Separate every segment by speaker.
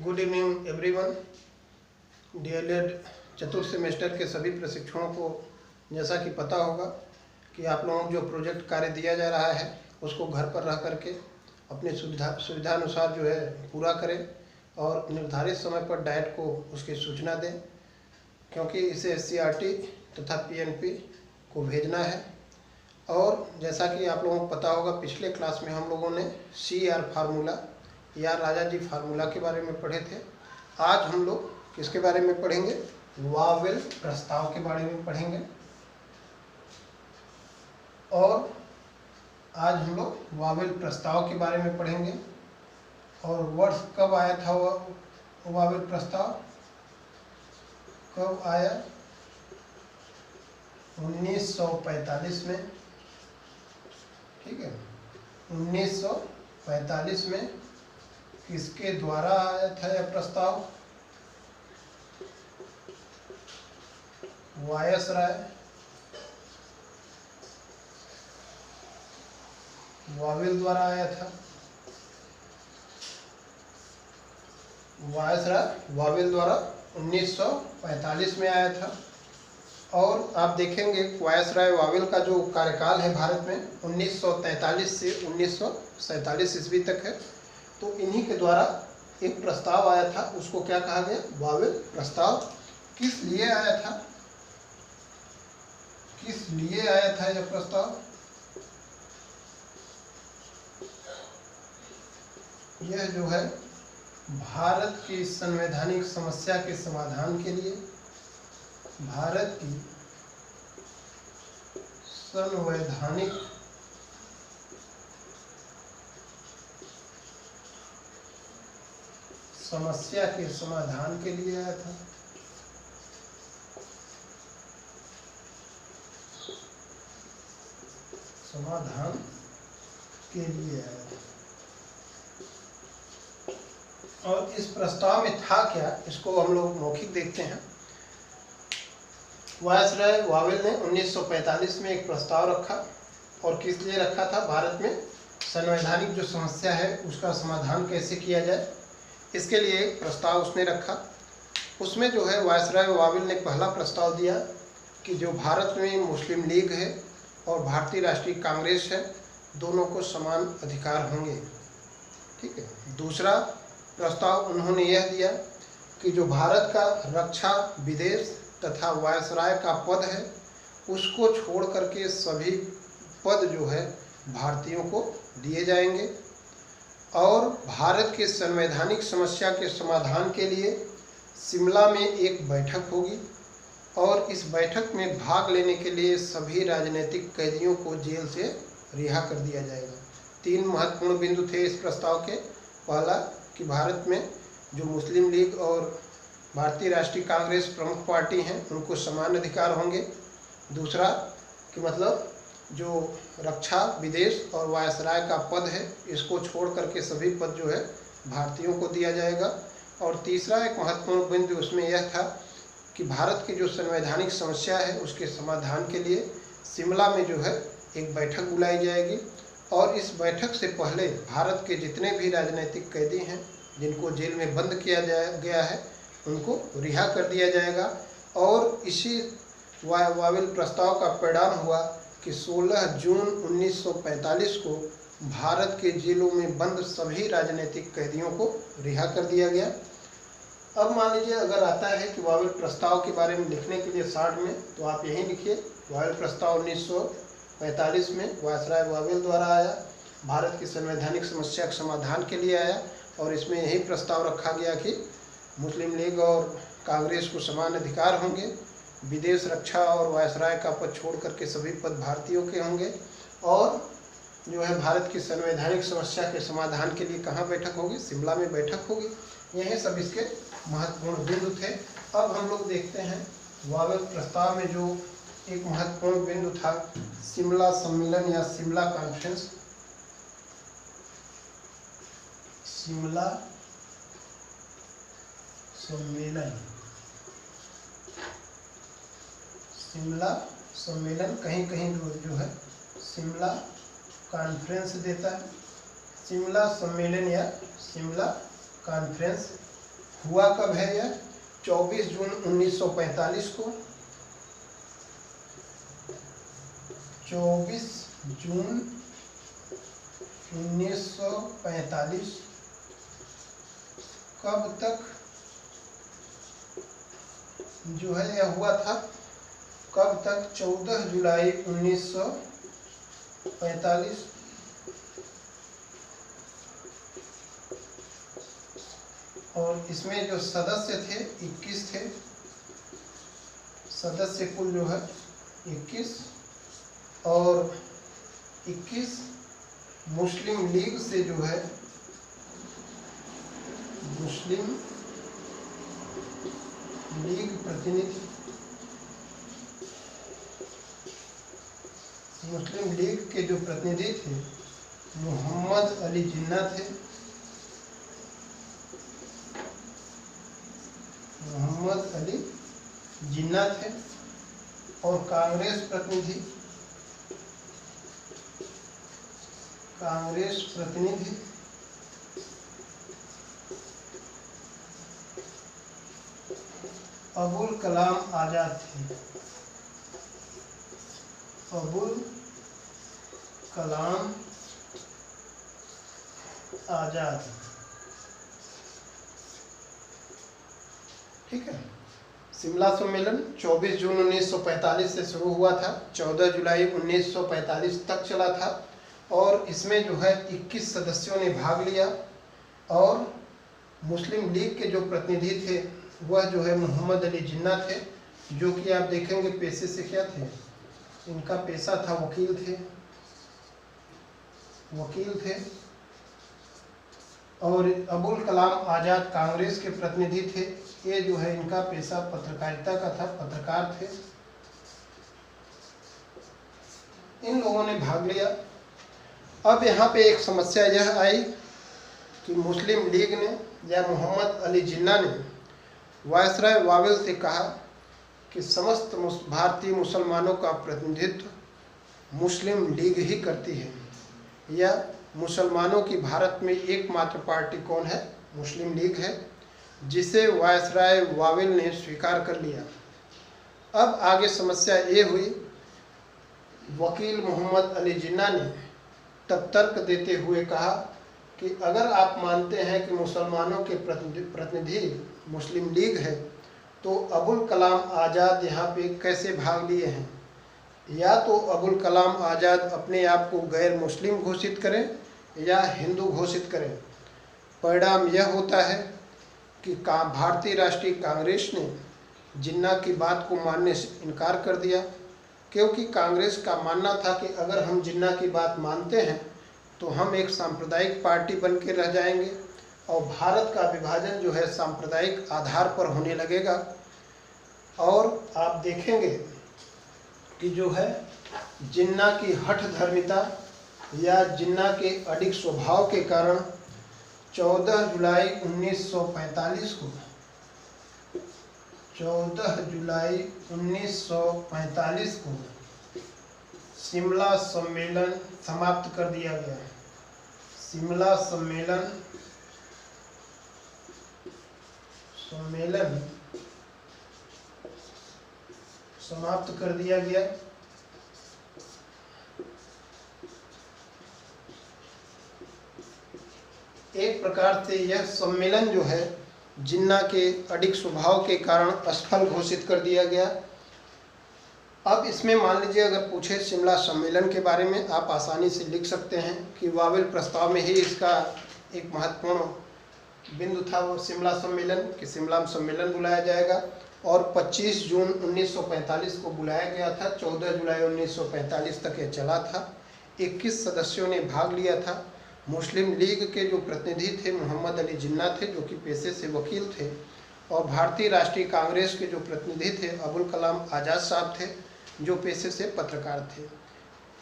Speaker 1: Good evening everyone. DElEd चतुर्थ semester के सभी प्रशिक्षुओं को जैसा कि पता होगा कि आप लोगों को जो प्रोजेक्ट कार्य दिया जा रहा है उसको घर पर रह करके अपनी सुविधानुसार जो है पूरा करें और निर्धारित समय पर डाइट को उसकी सूचना दें, क्योंकि इसे एससीईआरटी तथा पीएनपी को भेजना है। और जैसा कि आप लोगों को पता होगा, पिछले क्लास में हम लोगों ने CR फार्मूला या राजा जी फार्मूला के बारे में पढ़े थे। आज हम लोग किसके बारे में पढ़ेंगे? वावेल प्रस्ताव के बारे में पढ़ेंगे। और आज हम लोग वावेल प्रस्ताव के बारे में पढ़ेंगे। और वर्ष कब आया था वावेल प्रस्ताव? कब आया? 1945 में। ठीक है, 1945 में किसके द्वारा आया था यह प्रस्ताव? वायसराय वावेल द्वारा आया था। वायसराय वावेल द्वारा 1945 में आया था। और आप देखेंगे वायसराय वावेल का जो कार्यकाल है भारत में 1943 से 1947 ईस्वी तक है। तो इन्हीं के द्वारा एक प्रस्ताव आया था, उसको क्या कहा गया? वावेल प्रस्ताव। किस लिए आया था? किस लिए आया था यह प्रस्ताव? यह जो है भारत की संवैधानिक समस्या के समाधान के लिए, भारत की संवैधानिक समस्या के समाधान के लिए आया था। समाधान के लिए आया था। और इस प्रस्ताव में था क्या, इसको हम लोग मौखिक देखते हैं। वायसराय वावेल ने 1945 में एक प्रस्ताव रखा। और किस लिए रखा था? भारत में संवैधानिक जो समस्या है उसका समाधान कैसे किया जाए, इसके लिए एक प्रस्ताव उसने रखा। उसमें जो है वायसराय वावेल ने पहला प्रस्ताव दिया कि जो भारत में मुस्लिम लीग है और भारतीय राष्ट्रीय कांग्रेस है, दोनों को समान अधिकार होंगे। ठीक है। दूसरा प्रस्ताव उन्होंने यह दिया कि जो भारत का रक्षा, विदेश तथा वायसराय का पद है उसको छोड़ करके सभी पद जो है भारतीयों को दिए जाएंगे। और भारत के संवैधानिक समस्या के समाधान के लिए शिमला में एक बैठक होगी और इस बैठक में भाग लेने के लिए सभी राजनीतिक कैदियों को जेल से रिहा कर दिया जाएगा। 3 महत्वपूर्ण बिंदु थे इस प्रस्ताव के। पहला कि भारत में जो मुस्लिम लीग और भारतीय राष्ट्रीय कांग्रेस प्रमुख पार्टी हैं उनको समान अधिकार होंगे। दूसरा कि मतलब जो रक्षा, विदेश और वायसराय का पद है इसको छोड़ करके सभी पद जो है भारतीयों को दिया जाएगा। और तीसरा एक महत्वपूर्ण बिंदु उसमें यह था कि भारत की जो संवैधानिक समस्या है उसके समाधान के लिए शिमला में जो है एक बैठक बुलाई जाएगी। और इस बैठक से पहले भारत के जितने भी राजनीतिक कैदी हैं जिनको जेल में बंद किया गया है उनको रिहा कर दिया जाएगा। और इसी वावेल प्रस्ताव का परिणाम हुआ कि 16 जून 1945 को भारत के जेलों में बंद सभी राजनीतिक कैदियों को रिहा कर दिया गया। अब मान लीजिए अगर आता है कि वावेल प्रस्ताव के बारे में लिखने के लिए शॉर्ट में, तो आप यही लिखिए वावेल प्रस्ताव 1945 में वायसराय वावेल द्वारा आया, भारत की संवैधानिक समस्या के समाधान के लिए आया। और इसमें यही प्रस्ताव रखा गया कि मुस्लिम लीग और कांग्रेस को समान अधिकार होंगे, विदेश, रक्षा और वायसराय का पद छोड़ करके सभी पद भारतीयों के होंगे। और जो है भारत की संवैधानिक समस्या के समाधान के लिए कहाँ बैठक होगी? शिमला में बैठक होगी। यही सब इसके महत्वपूर्ण बिंदु थे। अब हम लोग देखते हैं वावेल प्रस्ताव में जो एक महत्वपूर्ण बिंदु था, शिमला सम्मेलन या शिमला कॉन्फ्रेंस। शिमला सम्मेलन, शिमला सम्मेलन कहीं कहीं जो है शिमला कॉन्फ्रेंस देता है। शिमला सम्मेलन या शिमला कॉन्फ्रेंस हुआ कब है यह? 24 जून 1945 को। 24 जून 1945 कब तक जो है यह हुआ था? कब तक? 14 जुलाई 1945। और इसमें जो सदस्य थे 21 थे, सदस्य कुल जो है 21, और 21 मुस्लिम लीग से जो है, मुस्लिम लीग प्रतिनिधि, मुस्लिम लीग के जो प्रतिनिधि थे मोहम्मद अली जिन्ना थे, मोहम्मद अली जिन्ना थे, और कांग्रेस प्रतिनिधि, कांग्रेस प्रतिनिधि अबुल कलाम आजाद थे, अबुल कलाम आजाद। ठीक है। शिमला सम्मेलन 24 जून 1945 से शुरू हुआ था, 14 जुलाई 1945 तक चला था, और इसमें जो है 21 सदस्यों ने भाग लिया, और मुस्लिम लीग के जो प्रतिनिधि थे वह जो है मोहम्मद अली जिन्ना थे, जो कि आप देखेंगे पेशे से क्या थे, इनका पेशा था वकील थे, वकील थे। और अबुल कलाम आज़ाद कांग्रेस के प्रतिनिधि थे, ये जो है इनका पेशा पत्रकारिता का था, पत्रकार थे। इन लोगों ने भाग लिया। अब यहाँ पे एक समस्या यह आई कि मुस्लिम लीग ने या मोहम्मद अली जिन्ना ने वायसराय वावेल से कहा कि समस्त भारतीय मुसलमानों का प्रतिनिधित्व मुस्लिम लीग ही करती है, या मुसलमानों की भारत में एकमात्र पार्टी कौन है? मुस्लिम लीग है, जिसे वायसराय वावेल ने स्वीकार कर लिया। अब आगे समस्या ये हुई, वकील मोहम्मद अली जिन्ना ने तब तर्क देते हुए कहा कि अगर आप मानते हैं कि मुसलमानों के प्रतिनिधि मुस्लिम लीग है, तो अबुल कलाम आज़ाद यहाँ पे कैसे भाग लिए हैं? या तो अबुल कलाम आज़ाद अपने आप को गैर मुस्लिम घोषित करें या हिंदू घोषित करें। परिणाम यह होता है कि भारतीय राष्ट्रीय कांग्रेस ने जिन्ना की बात को मानने से इनकार कर दिया, क्योंकि कांग्रेस का मानना था कि अगर हम जिन्ना की बात मानते हैं तो हम एक सांप्रदायिक पार्टी बन के रह जाएंगे, और भारत का विभाजन जो है सांप्रदायिक आधार पर होने लगेगा। और आप देखेंगे कि जो है जिन्ना की हठ धर्मिता या जिन्ना के अडिग स्वभाव के कारण 14 जुलाई 1945 को 14 जुलाई 1945 को शिमला सम्मेलन समाप्त कर दिया गया। शिमला सम्मेलन समाप्त कर दिया गया। एक प्रकार से यह सम्मेलन जो है जिन्ना के अडिग स्वभाव के कारण असफल घोषित कर दिया गया। अब इसमें मान लीजिए अगर पूछे शिमला सम्मेलन के बारे में, आप आसानी से लिख सकते हैं कि वावेल प्रस्ताव में ही इसका एक महत्वपूर्ण बिंदु था वो शिमला सम्मेलन, कि शिमला सम्मेलन बुलाया जाएगा, और 25 जून 1945 को बुलाया गया था। 14 जुलाई 1945 तक यह चला था। 21 सदस्यों ने भाग लिया था। मुस्लिम लीग के जो प्रतिनिधि थे मोहम्मद अली जिन्ना थे, जो कि पेशे से वकील थे, और भारतीय राष्ट्रीय कांग्रेस के जो प्रतिनिधि थे अबुल कलाम आज़ाद साहब थे, जो पेशे से पत्रकार थे।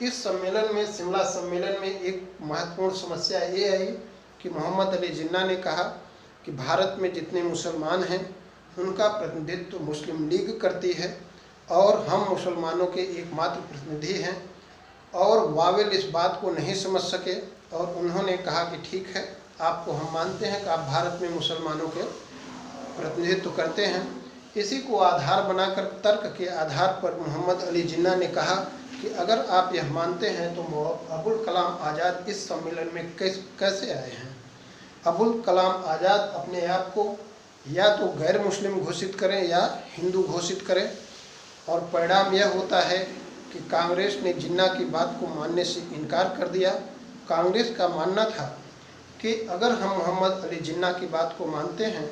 Speaker 1: इस सम्मेलन में, शिमला सम्मेलन में एक महत्वपूर्ण समस्या ये आई कि मोहम्मद अली जिन्ना ने कहा कि भारत में जितने मुसलमान हैं उनका प्रतिनिधित्व मुस्लिम लीग करती है, और हम मुसलमानों के एकमात्र प्रतिनिधि हैं। और वावेल इस बात को नहीं समझ सके, और उन्होंने कहा कि ठीक है, आपको हम मानते हैं कि आप भारत में मुसलमानों के प्रतिनिधित्व करते हैं। इसी को आधार बनाकर तर्क के आधार पर मोहम्मद अली जिन्ना ने कहा कि अगर आप यह मानते हैं तो अबुल कलाम आज़ाद इस सम्मेलन में कैसे आए हैं। अबुल कलाम आज़ाद अपने आप को या तो गैर मुस्लिम घोषित करें या हिंदू घोषित करें, और परिणाम यह होता है कि कांग्रेस ने जिन्ना की बात को मानने से इनकार कर दिया। कांग्रेस का मानना था कि अगर हम मोहम्मद अली जिन्ना की बात को मानते हैं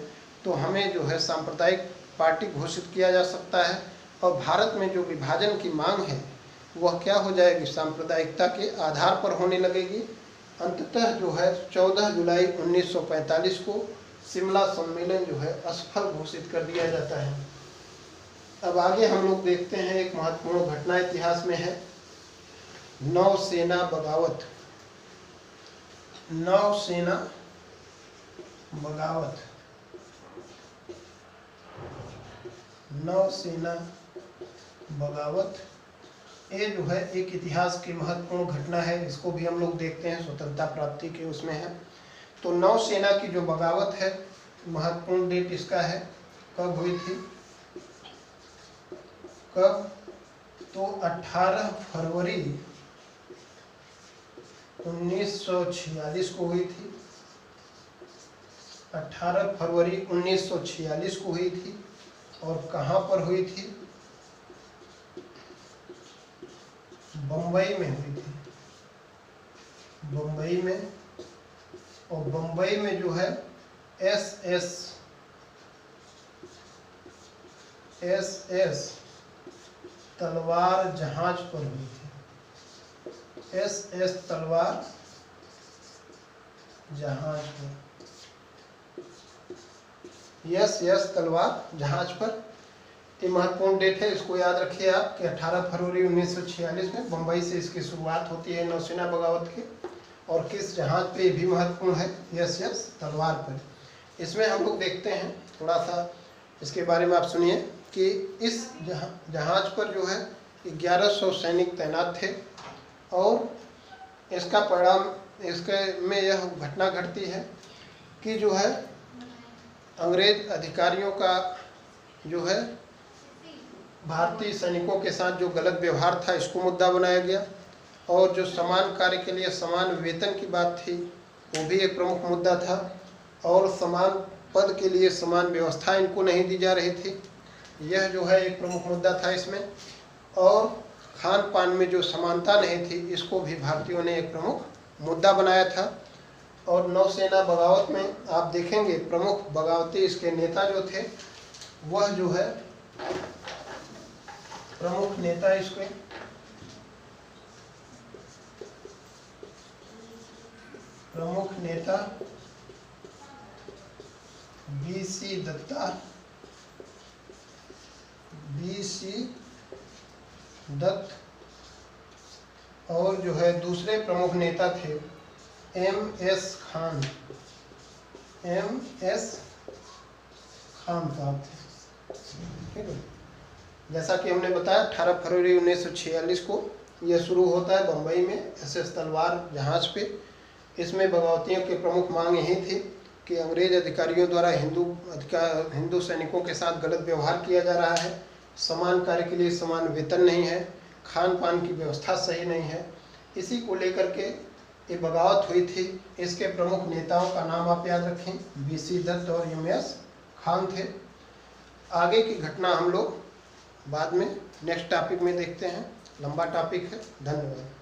Speaker 1: तो हमें जो है सांप्रदायिक पार्टी घोषित किया जा सकता है, और भारत में जो विभाजन की मांग है वह क्या हो जाएगी, सांप्रदायिकता के आधार पर होने लगेगी। अंततः जो है 14 जुलाई 1945 को शिमला सम्मेलन जो है असफल घोषित कर दिया जाता है। अब आगे हम लोग देखते हैं, एक महत्वपूर्ण घटना इतिहास में है, नौसेना बगावत। नौसेना बगावत, नौसेना बगावत, ये जो है एक इतिहास की महत्वपूर्ण घटना है। इसको भी हम लोग देखते हैं, स्वतंत्रता प्राप्ति के उसमें है। तो नौसेना की जो बगावत है, महत्वपूर्ण डेट इसका है, कब हुई थी, कब, तो 18 फरवरी 1946 को हुई थी। 18 फरवरी 1946 को हुई थी, और कहाँ पर हुई थी, बम्बई में हुई थी, बम्बई में। और बम्बई में जो है एस तलवार जहाज पर हुई थी, एस तलवार जहाज पर, यस तलवार जहाज पर। ये महत्वपूर्ण डेट है, इसको याद रखिए आप कि 18 फरवरी 1946 में बम्बई से इसकी शुरुआत होती है नौसेना बगावत की। और किस जहाज पे भी महत्वपूर्ण है, यस तलवार पर। इसमें हम लोग देखते हैं, थोड़ा सा इसके बारे में आप सुनिए कि इस जहाज पर जो है 1100 सैनिक तैनात थे, और इसका परिणाम, इसके में यह घटना घटती है कि जो है अंग्रेज अधिकारियों का जो है भारतीय सैनिकों के साथ जो गलत व्यवहार था, इसको मुद्दा बनाया गया। और जो समान कार्य के लिए समान वेतन की बात थी, वो भी एक प्रमुख मुद्दा था। और समान पद के लिए समान व्यवस्था इनको नहीं दी जा रही थी, यह जो है एक प्रमुख मुद्दा था इसमें। और खान पान में जो समानता नहीं थी, इसको भी भारतीयों ने एक प्रमुख मुद्दा बनाया था। और नौसेना बगावत में आप देखेंगे प्रमुख बगावती इसके नेता जो थे, वह जो है प्रमुख नेता इसके प्रमुख नेता बीसी दत्त, और जो है दूसरे प्रमुख नेता थे एम.एस. खान साहब थे। ठीक है, जैसा कि हमने बताया 18 फरवरी 1946 को यह शुरू होता है बम्बई में एस तलवार जहाज पे। इसमें बगावतियों की प्रमुख मांग यही थी कि अंग्रेज अधिकारियों द्वारा हिंदू सैनिकों के साथ गलत व्यवहार किया जा रहा है, समान कार्य के लिए समान वेतन नहीं है, खान पान की व्यवस्था सही नहीं है। इसी को लेकर के ये बगावत हुई थी। इसके प्रमुख नेताओं का नाम आप याद रखें, बीसी दत्त और एम.एस. खान थे। आगे की घटना हम लोग बाद में नेक्स्ट टॉपिक में देखते हैं, लंबा टॉपिक है। धन्यवाद।